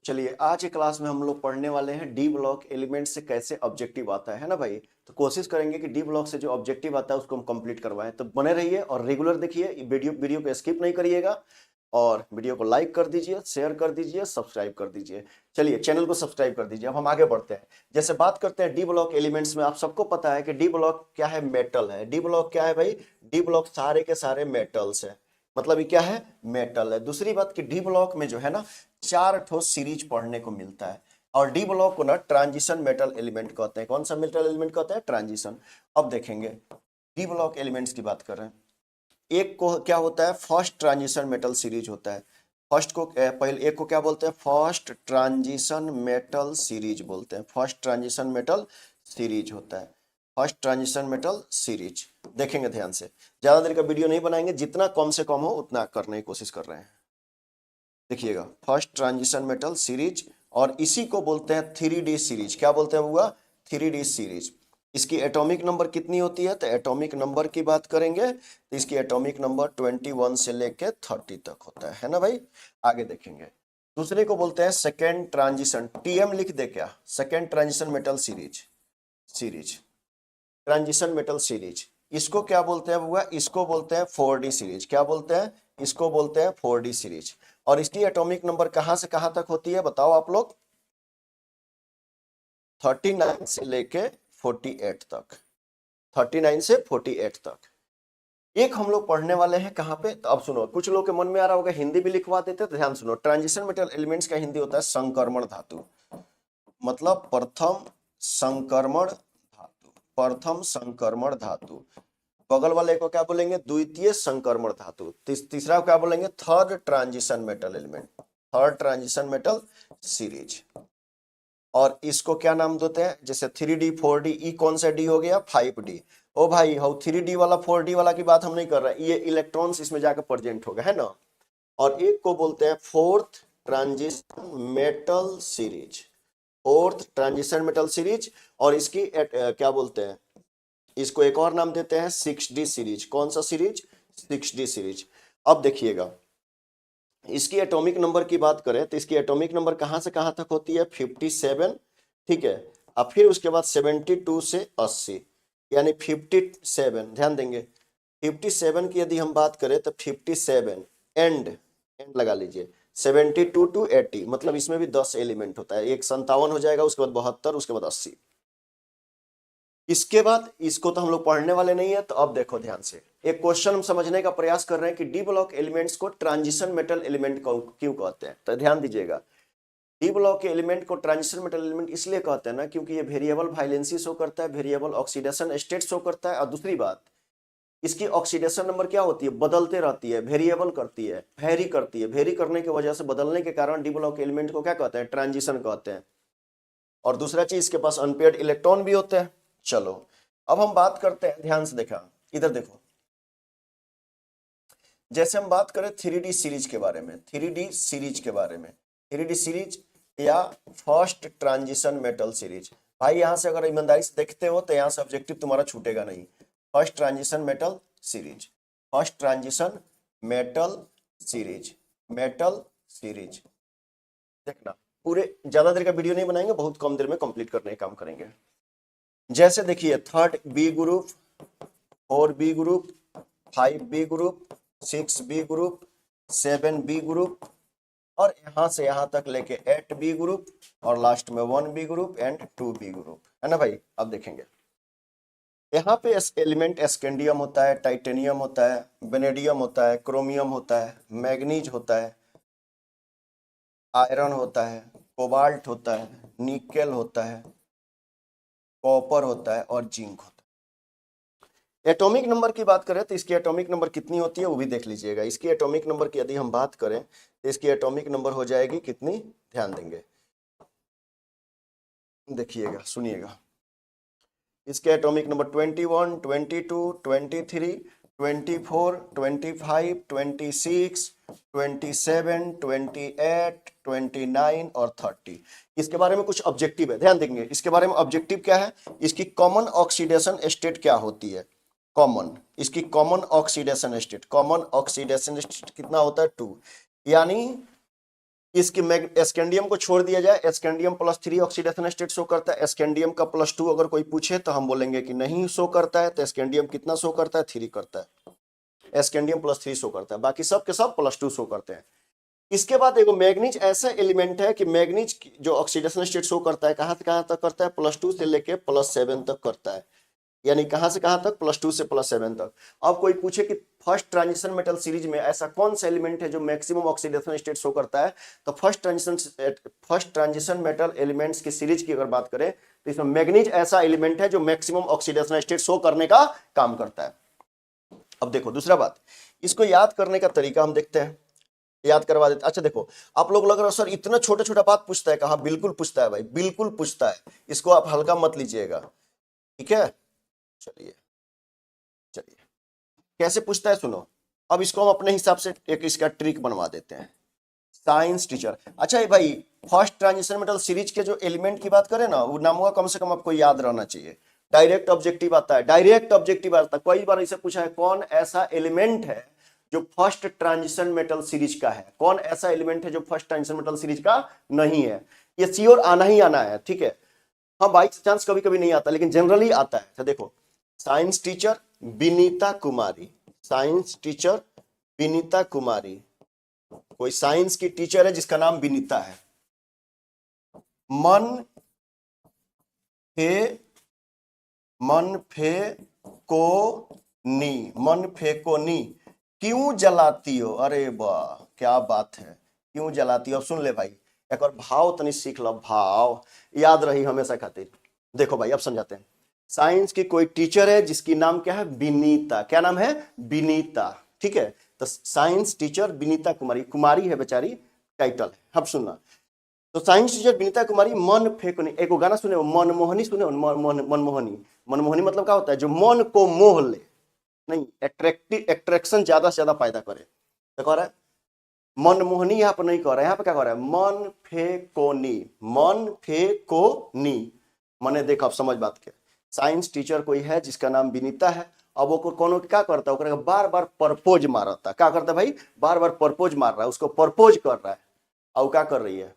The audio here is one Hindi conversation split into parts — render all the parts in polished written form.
चलिए आज के क्लास में हम लोग पढ़ने वाले हैं डी ब्लॉक एलिमेंट से कैसे ऑब्जेक्टिव आता है ना भाई। तो कोशिश करेंगे कि डी ब्लॉक से जो ऑब्जेक्टिव आता है उसको हम कंप्लीट करवाएं। तो बने रहिए और रेगुलर देखिए, वीडियो को स्किप नहीं करिएगा और वीडियो को लाइक कर दीजिए, शेयर कर दीजिए, सब्सक्राइब कर दीजिए। चलिए चैनल को सब्सक्राइब कर दीजिए। अब हम आगे बढ़ते हैं। जैसे बात करते हैं डी ब्लॉक एलिमेंट्स में, आप सबको पता है कि डी ब्लॉक क्या है, मेटल है। डी ब्लॉक क्या है भाई, डी ब्लॉक सारे के सारे मेटल्स है। मतलब ये क्या है, मेटल है। दूसरी बात कि डी ब्लॉक में जो है ना 4 ठो सीरीज पढ़ने को मिलता है और डी ब्लॉक को ना ट्रांजिशन मेटल एलिमेंट कहते हैं। कौन सा मेटल एलिमेंट कहते हैं, ट्रांजिशन। अब देखेंगे डी ब्लॉक एलिमेंट्स की बात कर रहे हैं। एक को क्या होता है, फर्स्ट ट्रांजिशन मेटल सीरीज होता है। फर्स्ट को पहले एक को क्या बोलते हैं, फर्स्ट ट्रांजिशन मेटल सीरीज बोलते हैं। फर्स्ट ट्रांजिशन मेटल सीरीज होता है, फर्स्ट ट्रांजिशन मेटल सीरीज। देखेंगे ध्यान से, ज्यादा देर का वीडियो नहीं बनाएंगे, जितना कम से कम हो उतना करने की कोशिश कर रहे हैं। देखिएगा, फर्स्ट ट्रांजिशन मेटल सीरीज और इसी को बोलते हैं 3D सीरीज। क्या बोलते हैं हुआ, 3D सीरीज। इसकी एटॉमिक नंबर कितनी होती है, तो एटॉमिक नंबर की बात करेंगे तो इसकी एटॉमिक नंबर 21 से लेके 30 तक होता है ना भाई। आगे देखेंगे, दूसरे को बोलते हैं सेकेंड ट्रांजिशन, TM लिख दे क्या, second transition metal series. Series transition metal series, इसको क्या बोलते हैं हुआ, इसको बोलते हैं 4D सीरीज। क्या बोलते हैं, इसको बोलते हैं 4D सीरीज। और इसकी एटॉमिक नंबर कहां से कहां तक होती है बताओ आप लोग, 39 से लेके 48 तक। 39 से 48 तक। एक हम लोग पढ़ने वाले हैं कहां पे, तो अब सुनो, कुछ लोग के मन में आ रहा होगा हिंदी भी लिखवा देते, तो ध्यान सुनो। ट्रांजिशन मेटल एलिमेंट्स का हिंदी होता है संक्रमण धातु। मतलब प्रथम संक्रमण धातु, प्रथम संक्रमण धातु। बगल वाले को क्या बोलेंगे, द्वितीय संक्रमण धातु। तीसरा को क्या बोलेंगे, third transition metal element, third transition metal series. और इसको क्या नाम देते हैं, जैसे 3D 4D, ई कौन सा डी हो गया, 5D। ओ भाई हो 3D वाला 4D वाला की बात हम नहीं कर रहे, ये इलेक्ट्रॉन्स इसमें जाकर प्रेजेंट होगा, है ना। और एक को बोलते हैं fourth transition metal series, fourth transition metal series. और इसकी क्या बोलते हैं, इसको एक और नाम देते हैं 6D सीरीज। कौन सा सीरीज, 6D सीरीज। अब देखिएगा, इसकी एटॉमिक नंबर की बात करें तो इसकी एटॉमिक नंबर कहां से कहां तक होती है, 57। ठीक है, अब फिर उसके बाद 72 से 80, यानी 57। ध्यान देंगे, 57 की यदि हम बात करें तो 57 एंड लगा लीजिए, 72 टू 80, मतलब इसमें भी 10 एलिमेंट होता है। एक 57 हो जाएगा, उसके बाद 72, उसके बाद 80। इसके बाद इसको तो हम लोग पढ़ने वाले नहीं है। तो अब देखो ध्यान से, एक क्वेश्चन हम समझने का प्रयास कर रहे हैं कि डी ब्लॉक एलिमेंट्स को ट्रांजिशन मेटल एलिमेंट क्यों कहते हैं। तो ध्यान दीजिएगा, डी ब्लॉक के एलिमेंट को ट्रांजिशन मेटल एलिमेंट इसलिए कहते हैं ना, क्योंकि ये वेरिएबल वाइलेंसी शो करता है, वेरिएबल ऑक्सीडेशन स्टेट शो करता है। और दूसरी बात, इसकी ऑक्सीडेशन नंबर क्या होती है, बदलते रहती है, वेरिएबल करती है, वेरी करती है। वेरी करने की वजह से, बदलने के कारण डी ब्लॉक एलिमेंट को क्या कहते हैं, ट्रांजिशन कहते हैं। और दूसरा चीज, इसके पास अनपेयर्ड इलेक्ट्रॉन भी होते हैं। चलो अब हम बात करते हैं, ध्यान से देखा, इधर देखो। जैसे हम बात करें 3D सीरीज के बारे में, 3D सीरीज के बारे में, 3D सीरीज या फर्स्ट ट्रांजिशन मेटल सीरीज। भाई यहां से अगर ईमानदारी से देखते हो तो यहां से ऑब्जेक्टिव तुम्हारा छूटेगा नहीं। First transition metal series, first transition metal series, metal series. देखना, पूरे ज्यादा देर का वीडियो नहीं बनाएंगे, बहुत कम देर में कंप्लीट करने का काम करेंगे। जैसे देखिए, third B group, 4B group, 5B group, 6B group, 7B group, और यहां से यहां तक लेके 8B ग्रुप, और लास्ट में 1B group and 2B group, है ना भाई। अब देखेंगे, यहाँ पे एलिमेंट स्कैंडियम होता है, टाइटेनियम होता है, वेनेडियम होता है, क्रोमियम होता है, मैग्नीज होता है, आयरन होता है, कोबाल्ट होता है, निकेल होता है, कॉपर होता है और जिंक होता है। एटॉमिक नंबर की बात करें तो इसकी एटॉमिक नंबर कितनी होती है वो भी देख लीजिएगा। इसकी एटॉमिक नंबर की यदि हम बात करें तो इसकी एटॉमिक नंबर हो जाएगी कितनी, ध्यान देंगे, देखिएगा, सुनिएगा। इसके एटॉमिक नंबर 21, 22, 23, 24, 25, 26, 27, 28, 29 और 30। इसके बारे में ऑब्जेक्टिव है, ध्यान देंगे। इसके बारे में ऑब्जेक्टिव क्या है, इसकी कॉमन ऑक्सीडेशन स्टेट क्या होती है, कॉमन, इसकी common oxidation state, common oxidation state कितना होता है, 2। यानी इसकी स्कैंडियम को छोड़ दिया जाए, स्कैंडियम +3 ऑक्सीडेशन स्टेट शो करता है, स्कैंडियम का +2 अगर कोई पूछे तो हम बोलेंगे कि नहीं शो करता है, तो स्कैंडियम कितना शो करता है, 3 करता है, स्कैंडियम +3 शो करता है, बाकी सब के सब +2 शो करते हैं। इसके बाद एक मैग्नीज ऐसा एलिमेंट है कि मैग्नीज जो ऑक्सीडेशन स्टेट शो करता है कहां से कहां तक करता है, +2 से लेके +7 तक करता है, यानी कहां से कहां तक, +2 से +7 तक। अब कोई पूछे कि फर्स्ट ट्रांजिशन मेटल सीरीज में ऐसा कौन सा एलिमेंट है जो मैक्सिमम ऑक्सीडेशन स्टेट शो करता है, तो फर्स्ट ट्रांजिशन मेटल एलिमेंट्स की सीरीज की अगर बात करें तो इसमें मैग्नीज ऐसा एलिमेंट है जो मैक्सिमम ऑक्सीडेशन स्टेट शो करने का काम करता है। अब देखो दूसरा बात, इसको याद करने का तरीका हम देखते हैं, याद करवा देते। अच्छा देखो, आप लोग लग रहा है सर इतना छोटा छोटा बात पूछता है, कहा बिल्कुल पूछता है भाई, बिल्कुल पूछता है, इसको आप हल्का मत लीजिएगा, ठीक है। चलिए चलिए कैसे पूछता है सुनो, अब इसको हम अपने हिसाब से एक इसका ट्रिक बनवा देते हैं। साइंस टीचर, अच्छा ये भाई फर्स्ट ट्रांजिशन मेटल सीरीज के जो एलिमेंट की बात करें ना, वो नाम कम से कम आपको याद रहना चाहिए। डायरेक्ट ऑब्जेक्टिव आता है, डायरेक्ट ऑब्जेक्टिव आता है, कई बार इसे पूछा है कौन ऐसा एलिमेंट है जो फर्स्ट ट्रांजिशन मेटल सीरीज का है, कौन ऐसा एलिमेंट है जो फर्स्ट ट्रांजिशन मेटल सीरीज का नहीं है। ये श्योर आना ही आना है, ठीक है। हाँ बाई चांस कभी कभी नहीं आता, लेकिन जनरली आता है। तो देखो साइंस टीचर विनीता कुमारी, साइंस टीचर विनीता कुमारी, कोई साइंस की टीचर है जिसका नाम विनीता है। मन फेकोनी, क्यों जलाती हो, अरे वाह क्या बात है, क्यों जलाती हो। सुन ले भाई, एक और भाव तनी सीख लो, भाव याद रही हमेशा खातिर। देखो भाई अब समझाते हैं, साइंस की कोई टीचर है जिसकी नाम क्या है, विनीता, क्या नाम है, विनीता, ठीक है। तो साइंस टीचर विनीता कुमारी, कुमारी है बेचारी, टाइटल है। अब सुनना, तो साइंस टीचर विनीता कुमारी मन फेंकनी, एक गाना सुने हो मनमोहनी, सुने हो मनमोहनी, मनमोहनी मतलब क्या होता है, जो मन को मोह ले, नहीं एट्रैक्शन ज्यादा से ज्यादा पैदा करे। तो कह रहा है मनमोहनी, यहाँ पर नहीं कह रहा है, यहाँ पर क्या कह रहा है, मन फेकोनी, मन फेकोनी, मने देख आप समझ बात के। साइंस टीचर कोई है जिसका नाम विनीता है, अब वो कोनो क्या करता है, बार बार प्रपोज मारता, क्या करता है भाई, बार बार प्रपोज मार रहा है, उसको प्रपोज कर रहा है, और क्या कर रही है,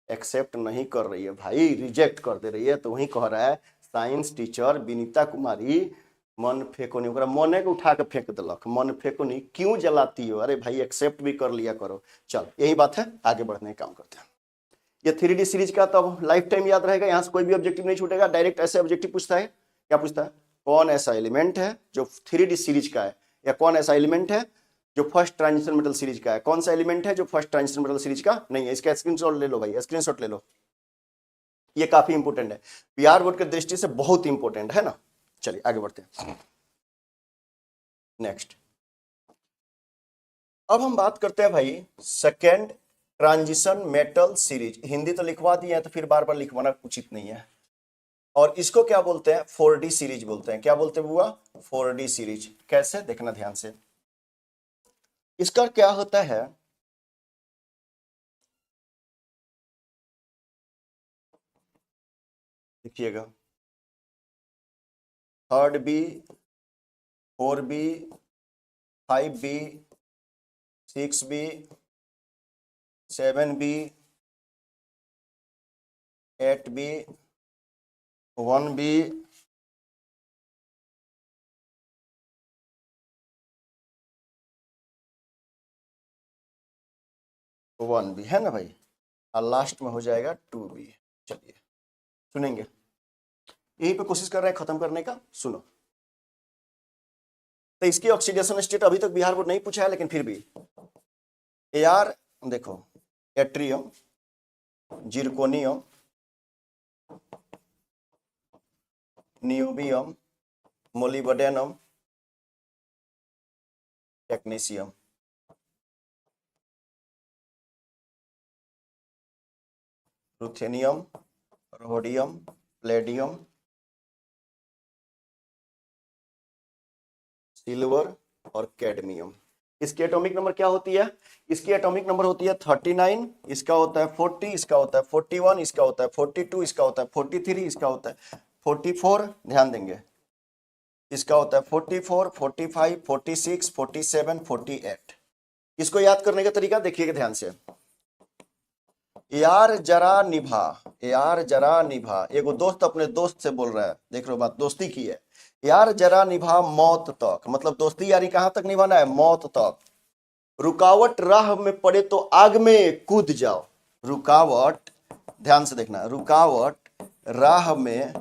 एक्सेप्ट नहीं कर रही है भाई, रिजेक्ट कर दे रही है। तो वही कह रहा है साइंस टीचर विनीता कुमारी मन फेकोनी, मने को उठा के फेंक दिलक, मन फेकोनी क्यों जलाती हो, अरे भाई एक्सेप्ट भी कर लिया करो। चल यही बात है, आगे बढ़ने का काम करते हैं। ये 3D सीरीज का तो लाइफ टाइम याद रहेगा, यहाँ से कोई भी ऑब्जेक्टिव नहीं छूटेगा। डायरेक्ट ऐसे ऑब्जेक्टिव पूछता है, क्या पूछता है, कौन ऐसा एलिमेंट है जो 3D सीरीज का है, या कौन ऐसा एलिमेंट है जो फर्स्ट ट्रांजिशन मेटल सीरीज का है, कौन सा एलिमेंट है जो फर्स्ट ट्रांजिशन मेटल सीरीज का नहीं है। इसका स्क्रीनशॉट ले लो भाई, स्क्रीनशॉट ले लो, ये काफी इंपोर्टेंट है, बिहार बोर्ड की दृष्टि से बहुत इंपोर्टेंट है ना। चलिए आगे बढ़ते हैं नेक्स्ट। अब हम बात करते हैं भाई second transition metal series, Hindi तो लिखवा दिए हैं तो फिर बार बार लिखवाना उचित नहीं है। और इसको क्या बोलते हैं, 4D सीरीज बोलते हैं। क्या बोलते हैं बुआ, 4D सीरीज। कैसे, देखना ध्यान से, इसका क्या होता है, देखिएगा 3rd B, 4B, 5B, 6B, 7B, 8B, 1B, 1B है ना भाई, और लास्ट में हो जाएगा 2B। चलिए सुनेंगे, यहीं पे कोशिश कर रहे हैं खत्म करने का। सुनो, तो इसकी ऑक्सीडेशन स्टेट अभी तक बिहार बोर्ड नहीं पूछा है, लेकिन फिर भी यार देखो, atrium, zirconium, niobium, molybdenum, technetium, ruthenium, rhodium, Palladium, silver और कैडमियम। इसकी एटॉमिक नंबर क्या होती है, इसकी एटॉमिक नंबर होती है 39, इसका होता है 40, इसका होता है 41, इसका होता है 42, इसका होता है 43, इसका होता है 44, ध्यान देंगे, इसका होता है 44, 45, 46, 47, 48। इसको याद करने का तरीका देखिएगा ध्यान से, यार जरा निभा, यार जरा निभा, एगो दोस्त अपने दोस्त से बोल रहा है, देख लो बात दोस्ती की है। यार जरा निभा मौत तक, मतलब दोस्ती यारी कहां तक निभाना है, मौत तक। रुकावट राह में पड़े तो आग में कूद जाओ। रुकावट, ध्यान से देखना, रुकावट राह में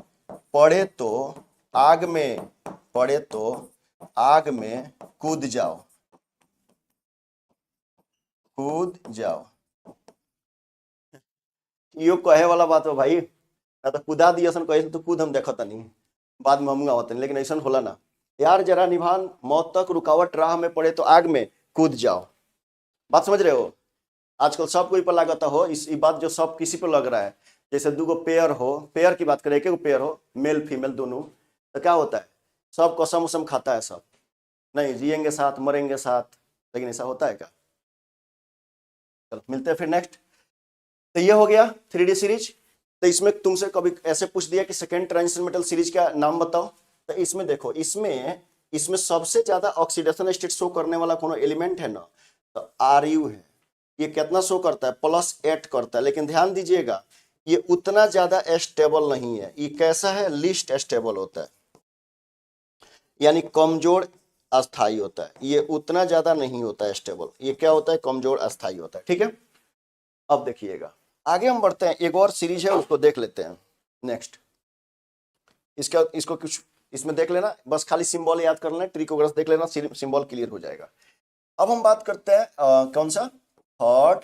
पड़े तो आग में, पड़े तो आग में कूद जाओ, कूद जाओ। यो कहे वाला बात हो भाई, ना तो कूदा दिया सन कहे तो कूद हम देखत नहीं, बाद में हम आवत नहीं, लेकिन ऐसा होला ना। यार जरा निभान मौत तक, रुकावट राह में पड़े तो आग में कूद जाओ। बात समझ रहे हो? आजकल सब कोई पर लागता हो, इस बात जो सब किसी पर लग रहा है। जैसे दो पेयर हो, पेयर की बात करें, एक पेयर हो, मेल फीमेल दोनों, तो क्या होता है, सब कसम उसम खाता है सब, नहीं जिएंगे साथ मरेंगे साथ, लेकिन ऐसा होता है क्या? चलो मिलते हैं फिर नेक्स्ट। तो ये हो गया 3D सीरीज। तो इसमें तुमसे कभी ऐसे पूछ दिया कि सेकेंड ट्रांजिशन मेटल सीरीज का नाम बताओ, तो इसमें देखो, इसमें सबसे ज्यादा ऑक्सीडेशन स्टेट शो करने वाला कौन एलिमेंट है ना, तो Ru है। ये कितना शो करता है, +8 करता है, लेकिन ध्यान दीजिएगा ये उतना ज्यादा स्टेबल नहीं है। ये कैसा है, लीस्ट स्टेबल होता है, यानी कमजोर अस्थाई होता है। ये उतना ज्यादा नहीं होता है स्टेबल, ये क्या होता है, कमजोर अस्थाई होता है। ठीक है, अब देखिएगा आगे हम बढ़ते हैं, एक और सीरीज है उसको देख लेते हैं नेक्स्ट। इसको कुछ इसमें देख लेना, बस खाली सिंबल याद कर लेना, ट्रिक वगैरह देख लेना, सिंबल क्लियर हो जाएगा। अब हम बात करते हैं कौन सा, third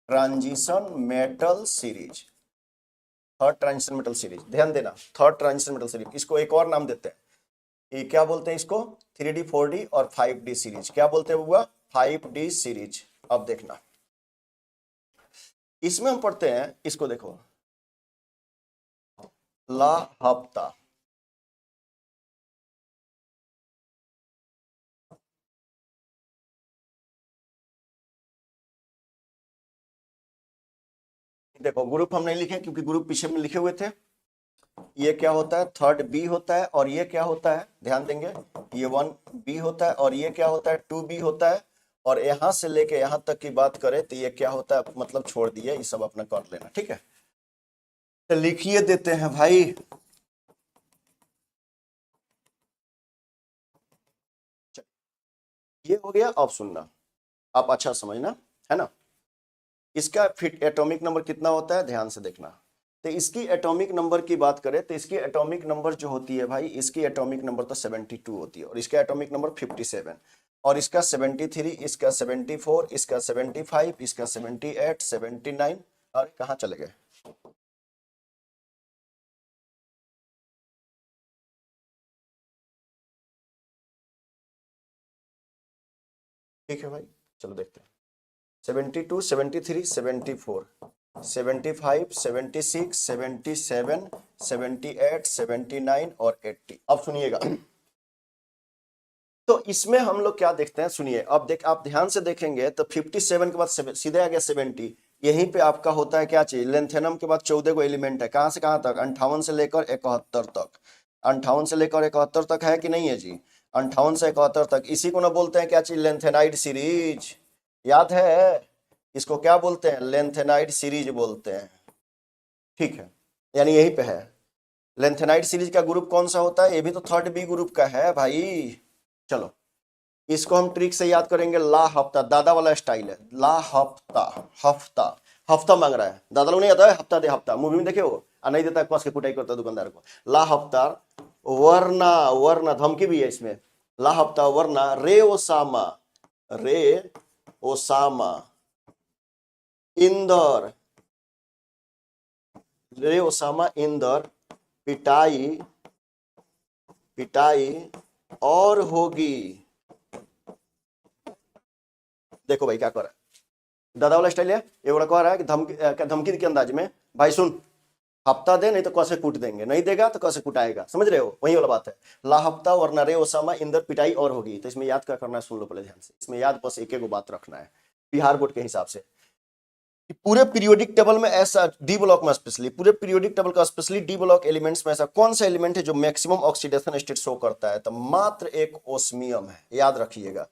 transition metal series. Third transition metal series, ध्यान देना, थर्ड ट्रांजिशन मेटल सीरीज, इसको एक और नाम देते हैं, ये क्या बोलते हैं इसको, 3D 4D और 5D सीरीज। क्या बोलते हैं बुआ, 5D सीरीज। अब देखना इसमें हम पढ़ते हैं, इसको देखो, ला हफ्ता, देखो ग्रुप हम नहीं लिखे क्योंकि ग्रुप पीछे में लिखे हुए थे। ये क्या होता है, थर्ड बी होता है, और ये क्या होता है, ध्यान देंगे, ये 1B होता है, और ये क्या होता है, 2B होता है। और यहां से लेके यहां तक की बात करें तो ये क्या होता है, मतलब छोड़ दिए, ये सब अपना कर लेना। ठीक है, तो लिखिए देते हैं भाई, ये हो गया। अब सुनना, आप अच्छा समझना, है ना। इसका फिट एटॉमिक नंबर कितना होता है, ध्यान से देखना। तो इसकी एटॉमिक नंबर की बात करें तो इसकी एटॉमिक नंबर जो होती है भाई, इसकी एटॉमिक नंबर तो 72 होती है, और इसका एटॉमिक नंबर 57, और इसका 73, इसका 74, इसका 75, इसका 78, 79, और कहाँ चले गए, ठीक है भाई, चलो देखते हैं। 72, 73, 74, 75, 76, 77, 78, 79 और 80। अब सुनिएगा, तो इसमें हम लोग क्या देखते हैं, सुनिए। अब आप ध्यान से देखेंगे तो 57 के बाद सीधे आ गया 70। यहीं पे आपका होता है क्या चीज, लेंथेनम के बाद 14 को एलिमेंट है, कहां से कहां तक, 58 से लेकर 71 तक। 58 से लेकर 71 तक है कि नहीं है जी, 58 से 71 तक। इसी को ना बोलते हैं क्या चीज, लेंथेनाइड सीरीज, याद है, इसको क्या बोलते हैं, लेंथेनाइड सीरीज बोलते हैं। ठीक है, यानी यहीं पे है। लेंथेनाइड सीरीज का ग्रुप कौन सा होता है, ये भी तो थर्ड बी ग्रुप का है भाई। चलो इसको हम ट्रिक से याद करेंगे, ला हफ्ता, दादा वाला स्टाइल है, ला हफ्ता, हफ्ता, हफ्ता मांग रहा है, दादा लोग नहीं आता है, हफ्ता दे हफ्ता, मूवी में देखे हो, नहीं देता, कस के कुटाई करता दुकानदार को, ला हफ्ता, वरना, वरना धमकी भी है इसमें, ला हफ्ता वरना रे ओसामा, रे ओसामा इंदर, रे ओसामा इंदर पिटाई, पिटाई और होगी। देखो भाई क्या कर रहा है, दादा वाला स्टाइल है, ये बड़ा कह रहा है कि धमकी के अंदाज में, भाई सुन हफ्ता दे, नहीं तो कैसे कूट देंगे, नहीं देगा तो कैसे कुटाएगा, समझ रहे हो, वही वाला बात है, ला हफ्ता वरना रे ओसामा इंदर पिटाई और होगी। तो इसमें याद क्या करना है, सुन लो पहले ध्यान से, इसमें याद बस एक एक बात रखना है बिहार बोर्ड के हिसाब से, पूरे पीरियोडिक टेबल में ऐसा, डी ब्लॉक में स्पेशली, पूरे पीरियोडिक टेबल का स्पेशली डी ब्लॉक एलिमेंट्स में ऐसा कौन सा एलिमेंट है जो मैक्सिमम ऑक्सीडेशन स्टेट शो करता है, तो मात्र एक ओस्मियम है, याद रखिएगा।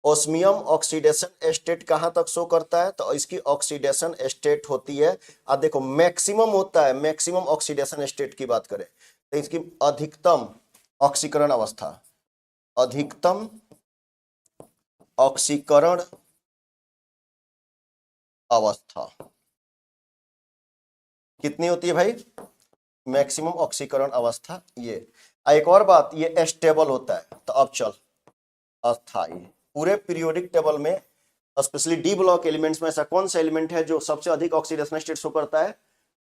ओस्मियम ऑक्सीडेशन स्टेट कहां तक शो करता है, तो इसकी ऑक्सीडेशन स्टेट होती है, अब देखो मैक्सिमम होता है, मैक्सिमम ऑक्सीडेशन स्टेट की बात करें तो इसकी अधिकतम ऑक्सीकरण अवस्था, अधिकतम ऑक्सीकरण अवस्था कितनी होती है भाई, मैक्सिमम ऑक्सीकरण अवस्था ये। एक और बात, ये स्टेबल होता है, तो अब चल अस्थाई। पूरे पीरियोडिक टेबल में स्पेशली डी ब्लॉक एलिमेंट्स में ऐसा कौन सा एलिमेंट है जो सबसे अधिक ऑक्सीडेशन स्टेट शो करता है,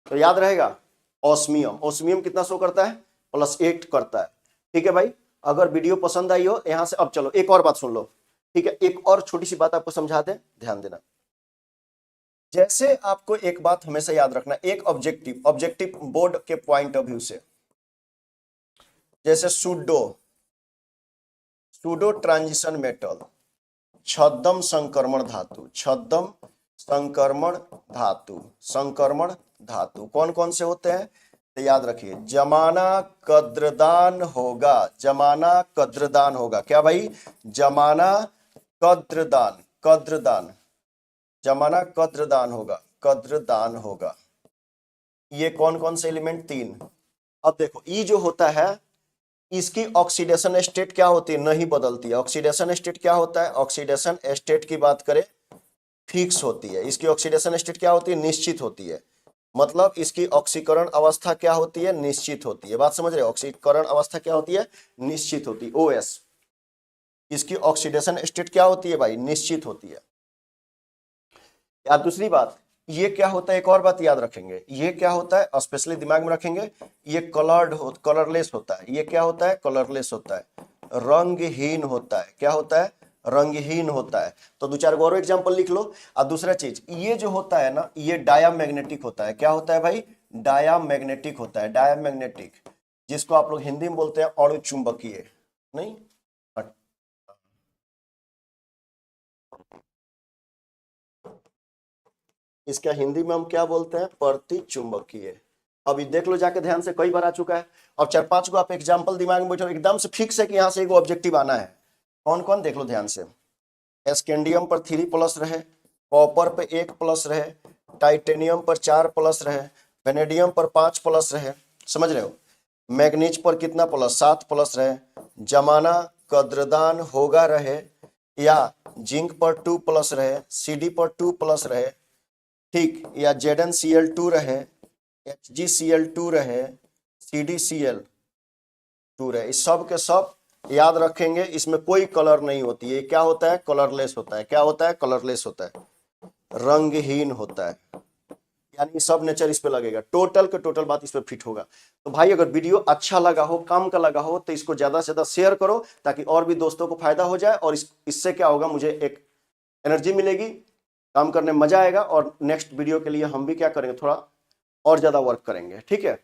तो याद रहेगा ओस्मियम। ओस्मियम कितना शो करता है, +8 करता है। ठीक है भाई, अगर वीडियो पसंद आई हो यहां से, अब चलो एक और बात सुन लो, ठीक है, एक और छोटी सी बात आपको समझा दें, ध्यान देना। जैसे आपको एक बात हमेशा याद रखना, एक ऑब्जेक्टिव, ऑब्जेक्टिव बोर्ड के पॉइंट ऑफ व्यू से, जैसे सूडो, सूडो ट्रांजिशन मेटल, छद्म संक्रमण धातु, छद्म संक्रमण धातु, संक्रमण धातु कौन कौन से होते हैं, तो याद रखिए, जमाना कद्रदान होगा, जमाना कद्रदान होगा, क्या भाई, जमाना कद्रदान, कद्रदान, जमाना कद्रदान होगा, कद्रदान होगा। ये कौन कौन से एलिमेंट, 3। अब देखो ई जो होता है इसकी ऑक्सीडेशन स्टेट क्या होती है, नहीं बदलती है। ऑक्सीडेशन स्टेट क्या होता है, ऑक्सीडेशन स्टेट की बात करें फिक्स होती है। इसकी ऑक्सीडेशन स्टेट क्या होती है, निश्चित होती है। मतलब इसकी ऑक्सीकरण अवस्था क्या होती है, निश्चित होती है। बात समझ रहे हो, ऑक्सीकरण अवस्था क्या होती है, निश्चित होती है, OS। इसकी ऑक्सीडेशन स्टेट क्या होती है भाई, निश्चित होती है। या दूसरी बात, ये क्या होता है, एक और बात याद रखेंगे, ये क्या होता है स्पेशली दिमाग में रखेंगे, ये कलरलेस होता है। ये क्या होता है, कलरलेस होता है, रंगहीन होता है। क्या होता है, रंगहीन होता है। तो 2-4 और एग्जांपल लिख लो। और दूसरा चीज, ये जो होता है ना, ये डायामैग्नेटिक होता है। क्या होता है भाई, डायामैग्नेटिक होता है, डायामैग्नेटिक, जिसको आप लोग हिंदी में बोलते हैं अणु चुंबकीय, नहीं, इसका हिंदी में हम क्या बोलते हैं, प्रति चुंबकीय। अभी देख लो जाके ध्यान से, कई बार आ चुका है। अब 4-5 को आप एग्जांपल दिमाग में बैठो, एकदम से फिक्स है कि यहाँ से एक ऑब्जेक्टिव आना है। कौन कौन, देख लो ध्यान से। स्कैंडियम पर 3+ रहे, कॉपर पे 1+ रहे, टाइटेनियम पर 4+ रहे, वेनेडियम पर 5+ रहे, समझ रहे हो। मैग्नीज पर कितना प्लस, 7+ रहे। जमाना कद्रदान होगा रहे, या जिंक पर 2+ रहे, CD पर 2+ रहे, ठीक, या ZnCl2 रहे, HgCl2 रहे, CdCl2 रहे। इस सब के सब याद रखेंगे, इसमें कोई कलर नहीं होती है। क्या होता है, कलरलेस होता है। क्या होता है, कलरलेस होता है, रंगहीन होता है। यानी सब नेचर इस पे लगेगा, टोटल का टोटल बात इस पे फिट होगा। तो भाई अगर वीडियो अच्छा लगा हो, काम का लगा हो, तो इसको ज्यादा से ज्यादा शेयर करो, ताकि और भी दोस्तों को फायदा हो जाए। और इससे क्या होगा, मुझे एक एनर्जी मिलेगी, काम करने में मजा आएगा, और नेक्स्ट वीडियो के लिए हम भी क्या करेंगे, थोड़ा और ज्यादा वर्क करेंगे। ठीक है,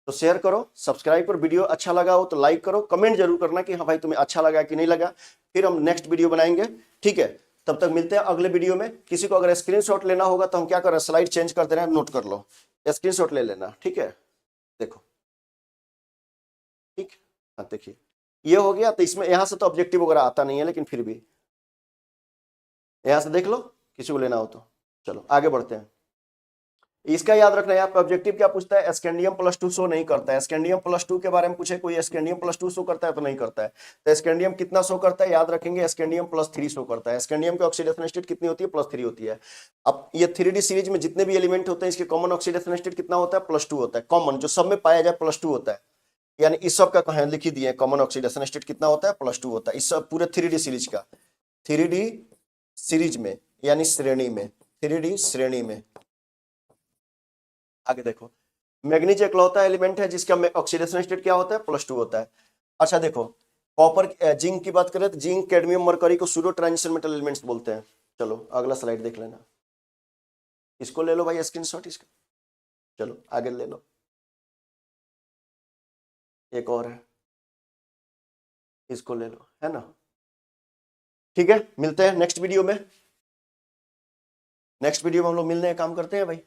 तो शेयर करो, सब्सक्राइब करो। वीडियो अच्छा लगा हो तो लाइक करो, कमेंट जरूर करना कि हाँ भाई तुम्हें अच्छा लगा कि नहीं लगा। फिर हम नेक्स्ट वीडियो बनाएंगे। ठीक है, तब तक मिलते हैं अगले वीडियो में। किसी को अगर स्क्रीनशॉट लेना होगा तो हम क्या कर रहे हैं, स्लाइड चेंज कर दे रहे हैं, नोट कर लो, स्क्रीनशॉट ले लेना। ठीक है, देखो, ठीक, हाँ देखिए ये हो गया। तो इसमें यहाँ से तो ऑब्जेक्टिव वगैरह आता नहीं है, लेकिन फिर भी यहाँ से देख लो, किसी को लेना हो तो। चलो आगे बढ़ते हैं। इसका याद रखना है, आपका ऑब्जेक्टिव क्या पूछता है, स्कैंडियम +2 शो नहीं करता है। स्कैंडियम +2 के बारे में पूछे कोई, स्कैंडियम +2 शो करता है तो नहीं करता है। तो स्कैंडियम कितना शो करता है, याद रखेंगे, स्कैंडियम +3 शो करता है। स्कैंडियम की ऑक्सीडेशन स्टेट कितनी होती है, +3 होती है। अब ये 3D सीरीज में जितने भी एलिमेंट होते हैं, इसके कॉमन ऑक्सीडेशन स्टेट कितना होता है, +2 होता है। कॉमन जो सब में पाया जाए +2 होता है। यानी इस सब का कहा लिख ही दिए, कॉमन ऑक्सीडेशन स्टेट कितना होता है, +2 होता है। इस सब पूरे 3D सीरीज का, 3D सीरीज में, यानी श्रेणी में, 3D श्रेणी में। आगे देखो, मैग्नीज इकलौता एलिमेंट है जिसका ऑक्सीडेशन स्टेट क्या होता है, +2 होता है। अच्छा देखो, कॉपर, जिंक की बात करें तो जिंक, कैडमियम, मरकरी को सूडो ट्रांजिशन मेटल एलिमेंट्स बोलते हैं। चलो अगला स्लाइड देख लेना, इसको ले लो भाई स्क्रीनशॉट इसका। चलो आगे ले लो, एक और है, इसको ले लो, है ना। ठीक है, मिलते हैं नेक्स्ट वीडियो में। नेक्स्ट वीडियो में हम लोग मिलने का काम करते हैं भाई।